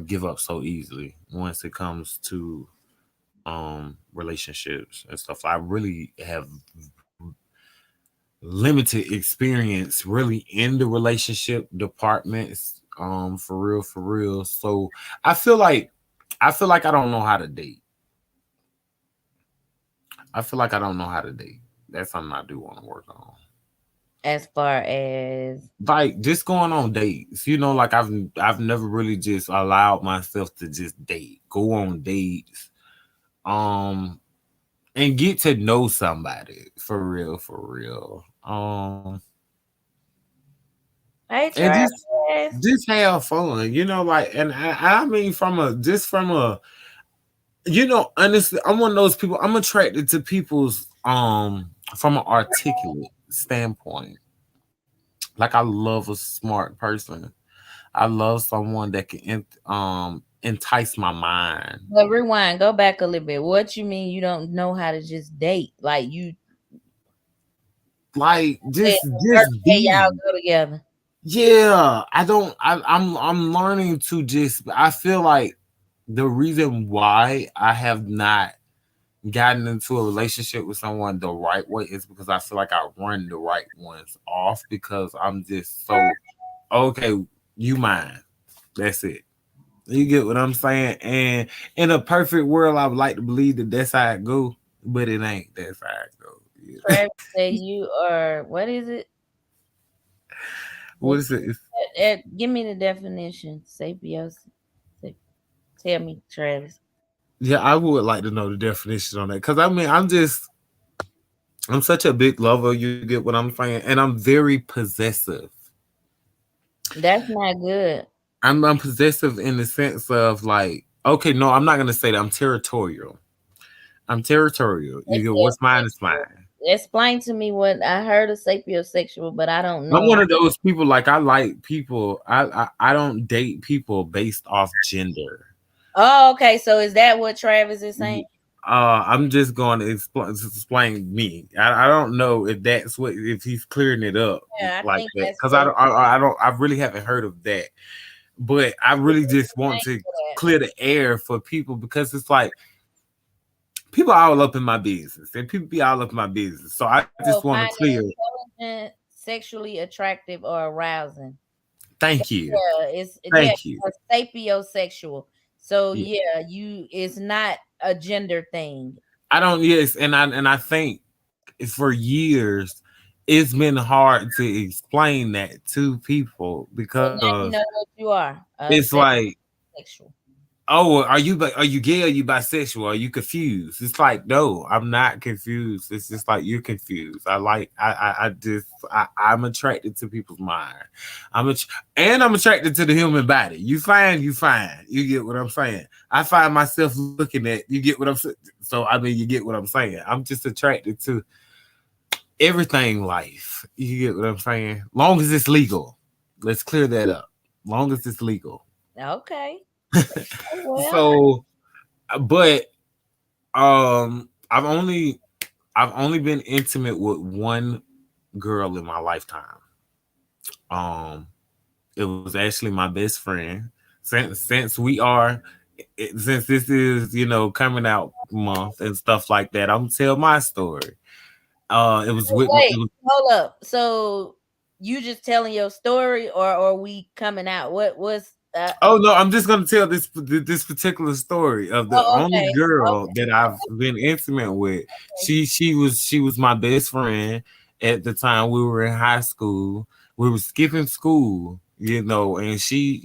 give up so easily once it comes to relationships and stuff. I really have limited experience really in the relationship departments, for real. So I feel like I don't know how to date. I feel like I don't know how to date. That's something I do want to work on. As far as Like just going on dates, like I've never really just allowed myself to just date, go on dates, um, and get to know somebody for real, for real. hey And Travis. just have fun, like, and I mean from a honestly, I'm one of those people. I'm attracted to people's from an articulate standpoint. Like I love a smart person. I love someone that can entice my mind. But rewind, go back a little bit. What you mean you don't know how to just date? Like you Like said the first just day y'all be. go together. Yeah, I don't. I'm learning to just. I feel like the reason why I have not gotten into a relationship with someone the right way is because I feel like I run the right ones off because I'm just so okay. You mine. That's it. You get what I'm saying? And in a perfect world, I would like to believe that that's how it go, but it ain't. That's how it go. Yeah. Travis say you are what is it? What What's is it? give me the definition. Sapios. Tell me, Travis. Yeah, I would like to know the definition on that because I mean, I'm such a big lover. You get what I'm saying, and I'm very possessive. That's not good. I'm possessive in the sense of like, okay, no, I'm not gonna say that. I'm territorial. I'm territorial. You get what's mine is mine. Sapiosexual. Explain to me what I heard of sapiosexual, but I don't I'm know. one of those people. Like I like people. I don't date people based off gender. Oh, okay. So is that what Travis is saying? I'm just going to explain me. I don't know if that's what if he's clearing it up Yeah, I like think that that's because what I really haven't heard of that. But I really just want to that. clear the air for people because it's like people are all up in my business and people be all up in my business. So I just So want to finding clear. intelligent, sexually attractive, or arousing. Thank you. Yeah, Thank you. sapiosexual. So Yeah. yeah, it's not a gender thing. I don't yes, and I think for years it's been hard to explain that to people So now because you know what you are. it's like Sexual. oh, are you gay? Are you bisexual? Are you confused? It's like no, I'm not confused. It's just like you're confused. I'm attracted to people's mind. And I'm attracted to the human body. You fine, you fine. You get what I'm saying. I find myself looking at you. Get what I'm saying. So I mean, you get what I'm saying. I'm just attracted to everything life. You get what I'm saying. Long as it's legal. Let's clear that up. Long as it's legal. Okay. Well, So but I've only been intimate with one girl in my lifetime. Um it was actually my best friend. Since we are since this is, coming out month and stuff like that, I'm gonna tell my story. It was with my, wait, it was hold up. So you just telling your story, or are we coming out? What was? Oh no, I'm just gonna tell this particular story of the Oh, only okay. girl that I've been intimate with. She was my best friend at the time we were in high school. We were skipping school, and she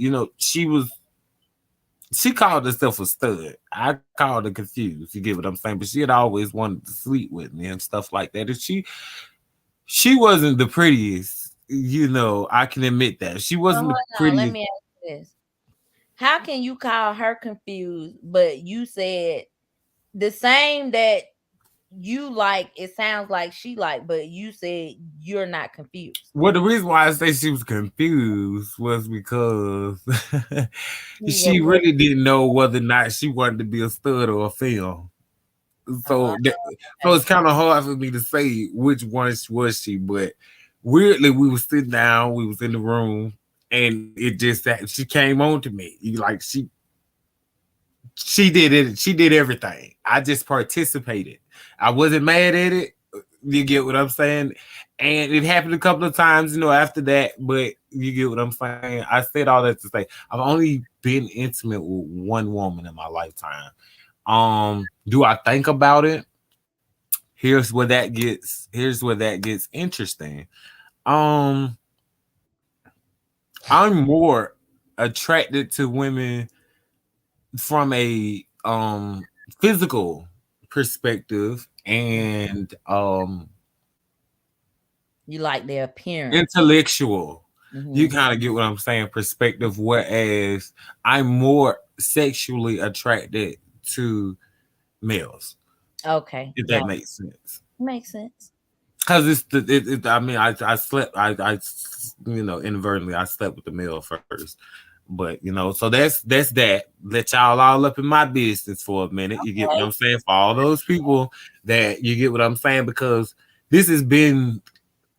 called herself a stud. I called her confused. You get what I'm saying? But she had always wanted to sleep with me and stuff like that. And she wasn't the prettiest. I can admit that she So wasn't hold the on. Let prettiest. me ask you this: how can you call her confused, but you said the same that you like? It sounds like she like, but you said you're not confused. Well, the reason why I say she was confused was because She's a she what? really didn't know whether or not she wanted to be a stud or a film. Oh, So, so it's kind of hard for me to say which one was she. But weirdly, we was sitting down, we was in the room, and it just that she came on to me. Like she did it. She did everything. I just participated. I wasn't mad at it. You get what I'm saying? And it happened a couple of times, after that. But you get what I'm saying? I said all that to say I've only been intimate with one woman in my lifetime. Do I think about it? Here's where that gets interesting. Um, I'm more attracted to women from a physical perspective and you like their appearance. intellectual. You Mhm. kind of get what I'm saying, perspective. Whereas I'm more sexually attracted to males, Okay, if that yeah, makes sense. makes sense. Because I mean, I slept, inadvertently, I slept with the male first. But so that's that. Let y'all all up in my business for a minute. You get what I'm saying? For all those people that you get what I'm saying, because this has been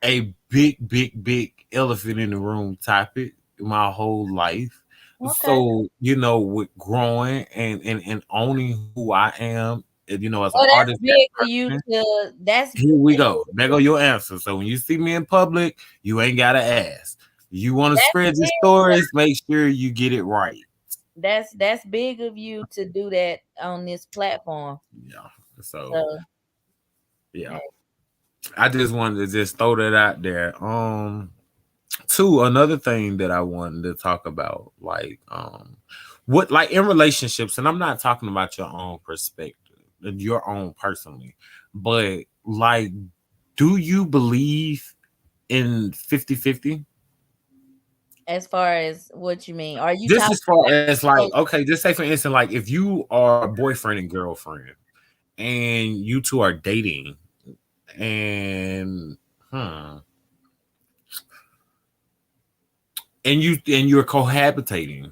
a big elephant in the room topic my whole life. Okay. So, with growing and owning who I am, as an That's artist, big of you to here we go. There go your answer. So when you see me in public, you ain't gotta ask. You want to spread your stories, make sure you get it right. that's big of you to do that on this platform. Yeah. So Yeah. I just wanted to just throw that out there. Two, another thing that I wanted to talk about, what in relationships, and I'm not talking about your own perspective, your own personally, but do you believe in 50-50? as far as what you mean, are you Just talking as far as about okay, just say for instance, if you are boyfriend and girlfriend and you two are dating and you're cohabitating.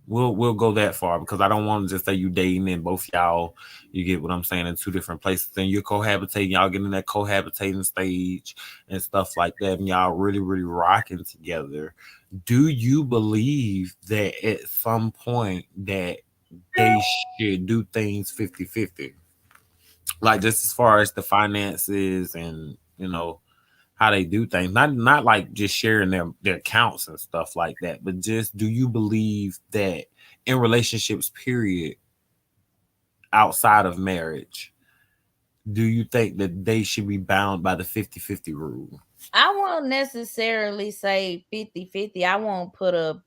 We'll go that far because I don't want to just say you dating and both y'all, you get what I'm saying, in two different places. Then you're cohabitating, y'all getting in that cohabitating stage and stuff like that, and y'all really, really rocking together. Do you believe that at some point that they should do things 50-50? Like just as far as the finances and how they do things, not like just sharing their accounts and stuff like that, but just, do you believe that in relationships period, outside of marriage, do you think that they should be bound by the 50-50 rule? I won't necessarily say 50-50. I won't put a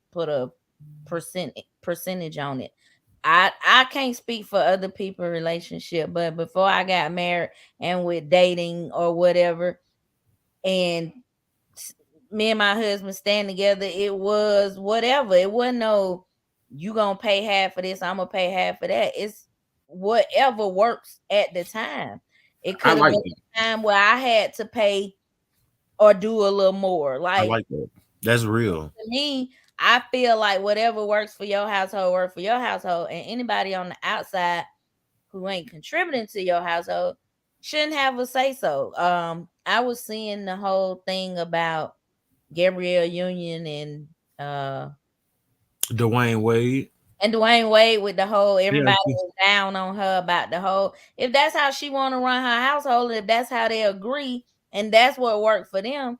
percentage on it. I can't speak for other people's relationship, but before I got married and with dating or whatever, and me and my husband stand together, it was whatever. It wasn't no you gonna pay half of this, I'm gonna pay half of that. It's whatever works at the time. It I could have like been that. a time where I had to pay or do a little more. I Like, like that. That's real. to me, I feel like whatever works for your household work for your household, and anybody on the outside who ain't contributing to your household shouldn't have a say so. I was seeing the whole thing about Gabrielle Union Dwayne Wade. and Dwayne Wade with the whole Yeah. everybody was down on her about the whole, if that's how she want to run her household, if that's how they agree and that's what worked for them.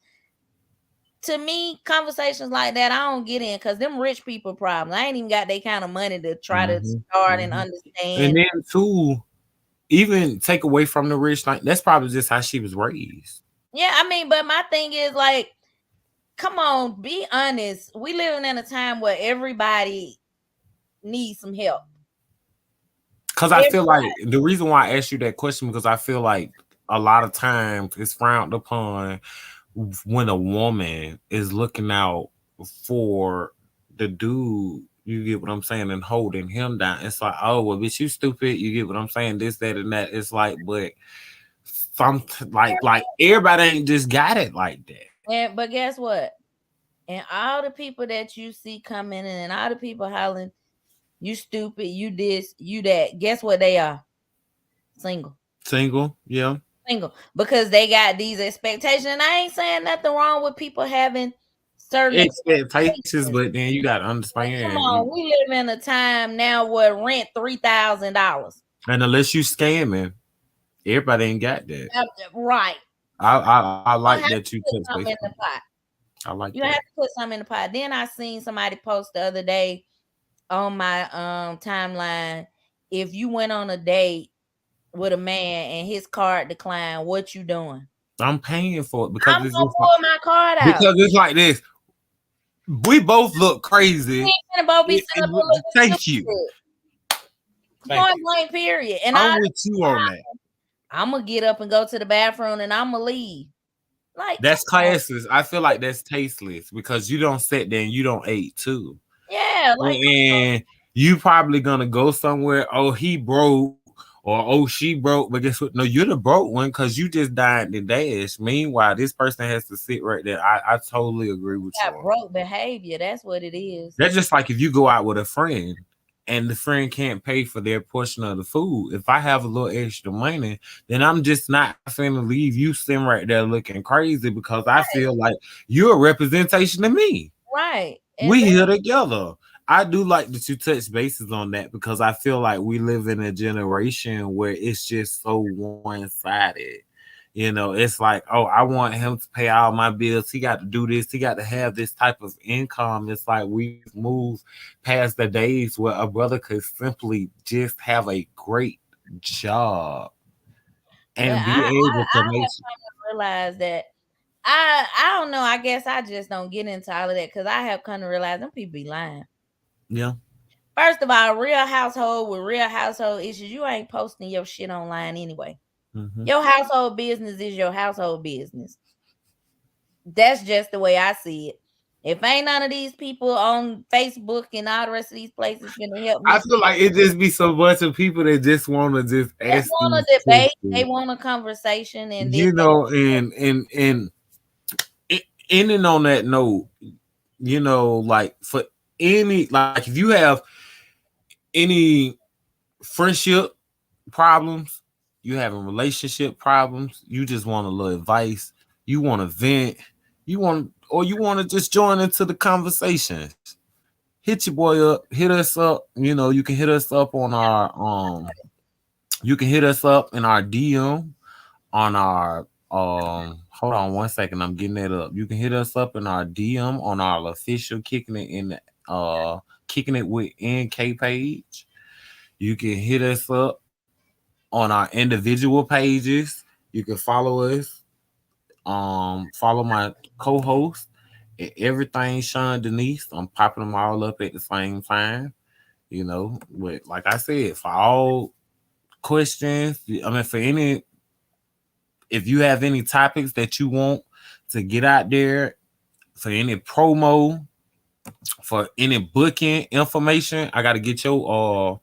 To me, conversations like that I don't get in because them rich people problems. I ain't even got that kind of money to try to start and And understand. then too, even take away from the rich, that's probably just how she was raised. Yeah, I mean, but my thing is like, come on, be honest. We living in a time where everybody needs some help. Because I feel like the reason why I asked you that question, because I feel like a lot of times it's frowned upon when a woman is looking out for the dude, you get what I'm saying, and holding him down. It's like, oh, well, bitch, you stupid. You get what I'm saying? This, that, and that. It's like, but like everybody ain't just got it like that. But guess what? And all the people that you see coming in and all the people hollering, you stupid, you this, you that. Guess what they are? Single. Single, yeah. Single. Because they got these expectations. And I ain't saying nothing wrong with people having certain expectations, but then you got to Come understand. on, we live in a time now where rent $3,000. And unless you scamming, everybody ain't got that. Right. I like that you put something in the pot. I like you that. have to put something in the pot. Then I seen somebody post the other day on my timeline. If you went on a date with a man and his card declined, what you doing? I'm paying for it because I'm gonna pull my card out. Because it's like this. We both look crazy. We ain't gonna both be sitting up looking thank you. Point blank, period. And I'm with you on that. I'm gonna get up and go to the bathroom and I'm gonna leave. Like, that's classless. I feel like that's tasteless because you don't sit there and you don't eat too. Yeah, like, and you probably gonna go somewhere. Oh, he broke, Or oh, she broke, but guess what? No, you're the broke one because you just died the dash. Meanwhile, this person has to sit right there. I totally agree with you Got on that. broke behavior. That's what it is. That's just like if you go out with a friend and the friend can't pay for their portion of the food. If I have a little extra money, then I'm just not finna leave you sitting right there looking crazy because I feel like you're a representation of me. Right. And We here together. I do like that you touch bases on that because I feel like we live in a generation where it's just so one sided. You know, it's like, oh, I want him to pay all my bills. He got to do this. He got to have this type of income. It's like we've moved past the days where a brother could simply just have a great job well, and be able to I make. have come to realize that I don't know. I guess I just don't get into all of that because I have come to realize them people be lying. Yeah. First of all, real household with real household issues, you ain't posting your shit online anyway. Mm-hmm. Your household business is your household business. That's just the way I see it. If ain't none of these people on Facebook and all the rest of these places finna help I me feel like it just be so much of people that just want to just that ask want these a debate, they questions, want a conversation, and then you know, and ending on that note, you know, like for any, like if you have any friendship problems, you having relationship problems, you just want a little advice, you want to vent, you want, or you want to just join into the conversations. Hit your boy up, hit us up. You know, you can hit us up on our you can hit us up in our DM on our hold on one second, I'm getting that up. You can hit us up in our DM on our official kicking it with NK page. You can hit us up on our individual pages. You can follow us. Follow my co-host and everything Sean Denise. I'm popping them all up at the same time. You know, but like I said, for all questions, I mean for any, if you have any topics that you want to get out there, for any promo, for any booking information, I got to get your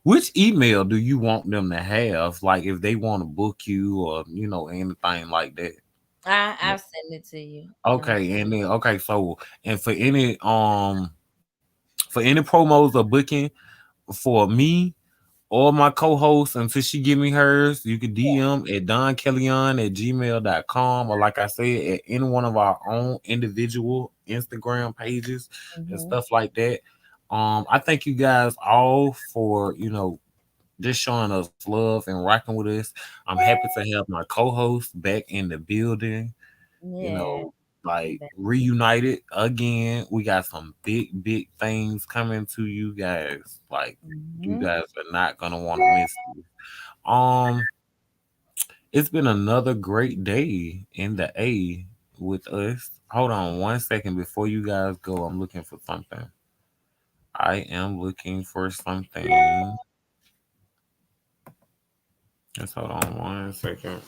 which email do you want them to have, like if they want to book you or you know anything like that. I'll send it to you. Okay, and then okay, so and for any promos or booking for me or my co-host until she give me hers, you can DM at donkellyon@gmail.com, or like I said, at any one of our own individual Instagram pages and Mhm. stuff like that. I thank you guys all for, you know, just showing us love and rocking with us. I'm happy to have my co-host back in the building, you Yeah. know, like reunited again. We got some big things coming to you guys. Like you Mhm. guys are not gonna want to miss this. Um, it's been another great day in the A with us. Hold on one second before you guys go. I'm looking for something. I am looking for something. Just hold on one second.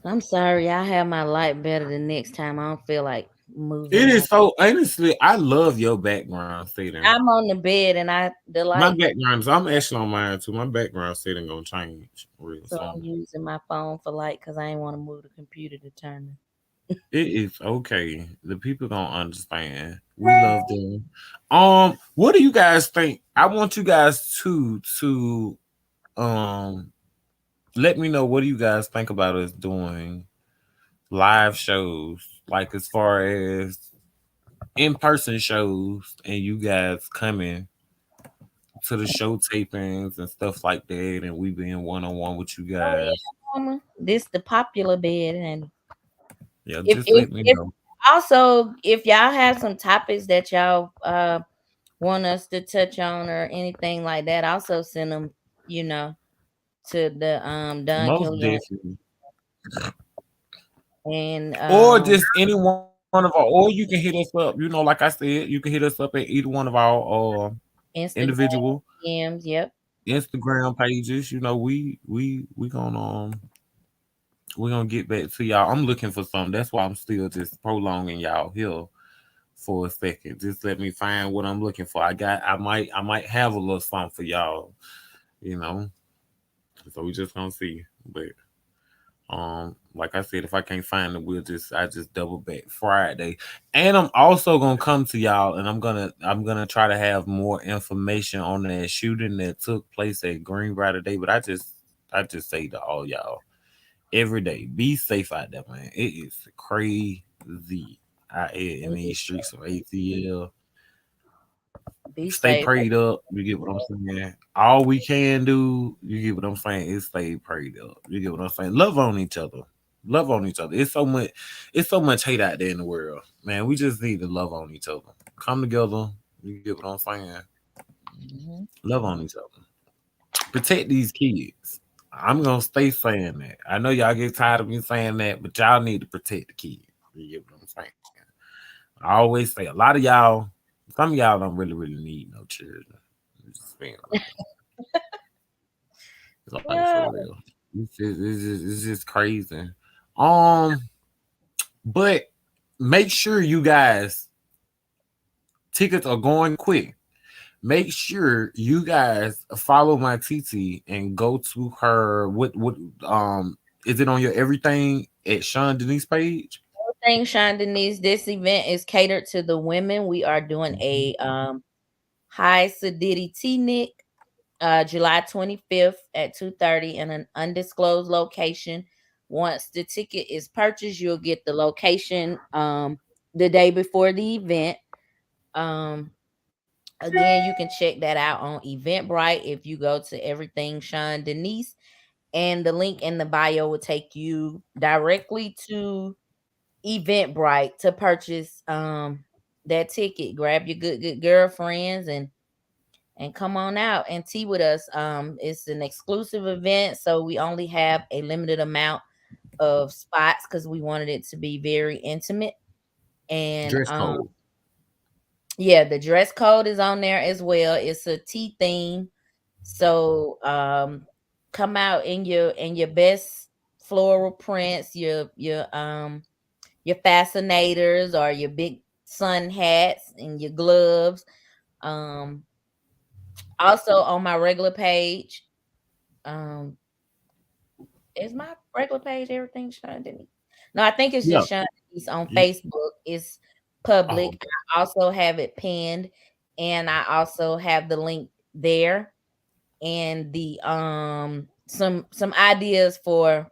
I'm sorry, I have my light better the next time. I don't feel like moving It my. is so honestly, I love your background setting. I'm on the bed and the My light, background, I'm actually on mine too. My background setting gonna change real so I'm soon. using my phone for light because I ain't want to move the computer to turn It is okay. The people gonna understand. We love them. What do you guys think? I want you guys to um let me know, what do you guys think about us doing live shows, like as far as in-person shows and you guys coming to the show tapings and stuff like that, and we being one-on-one with you Oh guys. yeah, mama. This the popular bed, and Yeah, if just if let me if know. also if y'all have some topics that y'all want us to touch on or anything like that, also send them, you know, to the Don Most Kelly definitely. and Or just any one of our, or you can hit us up. You know, like I said, you can hit us up at either one of our Instagram individual DMs. Yep. Instagram pages. You know, we gonna get back to y'all. I'm looking for something. That's why I'm still just prolonging y'all here for a second. Just let me find what I'm looking for. I might have a little something for y'all. You know, So we just gonna see. But like I said, if I can't find it, I just double back Friday. And I'm also gonna come to y'all, and I'm gonna try to have more information on that shooting that took place at Greenbrier today. But I just say to all y'all, every day, be safe out there, man. It is crazy out here in these streets of ATL. Be Stay safe. prayed up. You get what I'm saying? All we can do, you get what I'm saying, is stay prayed up. You get what I'm saying? Love on each other. Love on each other. It's so much hate out there in the world. Man, we just need to love on each other. Come together. You get what I'm saying? Mhm. Love on each other. Protect these kids. I'm gonna stay saying that. I know y'all get tired of me saying that, but y'all need to protect the kids. You get what I'm saying? I always say a lot of y'all, some of y'all don't really need no children. I'm just being real. It's like Yeah. for real. It's just crazy. Um, but make sure you guys tickets are going quick. Make sure you guys follow my TT and go to her. What is it on your everything at Sean Denise page? Everything, Sean Denise. This event is catered to the women. We are doing a high sedity T-Nick, July 25th at 2:30 in an undisclosed location. Once the ticket is purchased, you'll get the location the day before the event. Um, Again, you can check that out on Eventbrite if you go to Everything Sean Denise, and the link in the bio will take you directly to Eventbrite to purchase that ticket. Grab your good girlfriends and come on out and tea with us. It's an exclusive event, so we only have a limited amount of spots because we wanted it to be very intimate. And Dress code. yeah, the dress code is on there as well. It's a tea theme. So come out in your best floral prints, your fascinators or your big sun hats and your gloves. Um Also on my regular page, um is my regular page everything Sean Denise? No, I think it's Yeah. just Sean Denise on You- Facebook. It's Oh, public. I also have it pinned, and I also have the link there and the some ideas for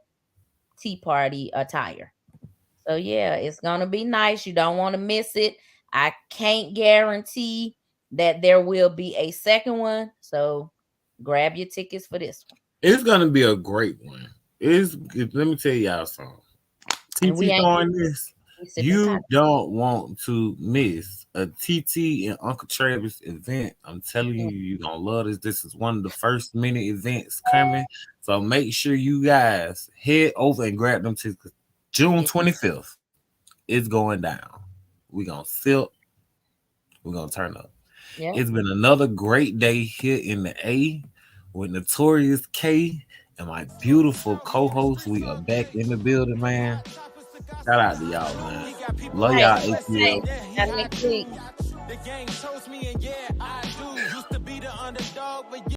tea party attire. So yeah, it's gonna be nice. You don't want to miss it. I can't guarantee that there will be a second one. So grab your tickets for this one. it's gonna be a great one. Let me tell y'all something. And we TT ain't throwing this. we sipping You coffee. don't want to miss a TT and Uncle Travis event. I'm telling you, you're gonna love this. This is one of the first mini events coming. So make sure you guys head over and grab them tickets. June 25th. It's going down. We're gonna sip, we're gonna turn up. Yeah. It's been another great day here in the A with Notorious K and my beautiful co-host. We are back in the building, man. Shout out to y'all, man. Love Right. y'all, Have a good ATL. day. Have a next week. The gang chose me, and yeah, I do. Used to be the underdog, but